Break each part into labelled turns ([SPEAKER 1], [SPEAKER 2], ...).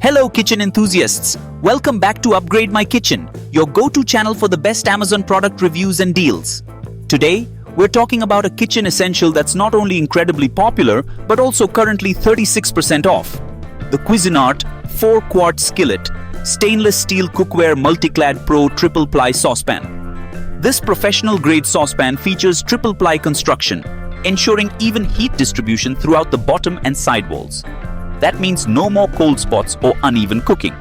[SPEAKER 1] Hello kitchen enthusiasts, welcome back to Upgrade My Kitchen, your go-to channel for the best Amazon product reviews and deals. Today, we're talking about a kitchen essential that's not only incredibly popular, but also currently 36% off. The Cuisinart 4-Quart Skillet, Stainless Steel Cookware Multiclad Pro Triple Ply Saucepan. This professional-grade saucepan features Triple Ply Construction, ensuring even heat distribution throughout the bottom and side walls. That means no more cold spots or uneven cooking.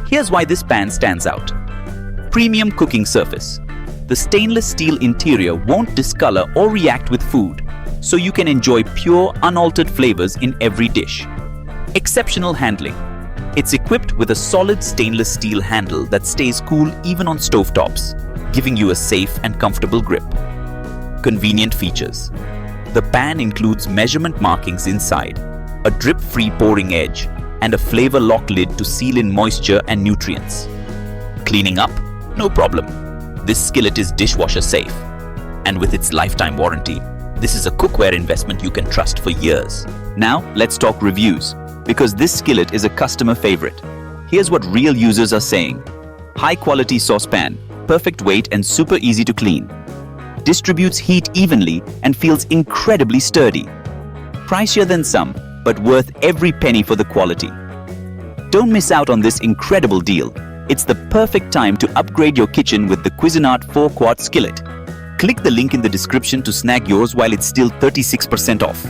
[SPEAKER 1] Here's why this pan stands out. Premium cooking surface. The stainless steel interior won't discolor or react with food, so you can enjoy pure, unaltered flavors in every dish. Exceptional handling. It's equipped with a solid stainless steel handle that stays cool even on stovetops, giving you a safe and comfortable grip. Convenient features. The pan includes measurement markings inside, a drip-free pouring edge, and a flavor lock lid to seal in moisture and nutrients. Cleaning up? No problem. This skillet is dishwasher safe. And with its lifetime warranty, this is a cookware investment you can trust for years. Now, let's talk reviews, because this skillet is a customer favorite. Here's what real users are saying. High-quality saucepan, perfect weight and super easy to clean. Distributes heat evenly and feels incredibly sturdy. Pricier than some, but worth every penny for the quality. Don't miss out on this incredible deal. It's the perfect time to upgrade your kitchen with the Cuisinart 4-Quart Skillet. Click the link in the description to snag yours while it's still 36% off.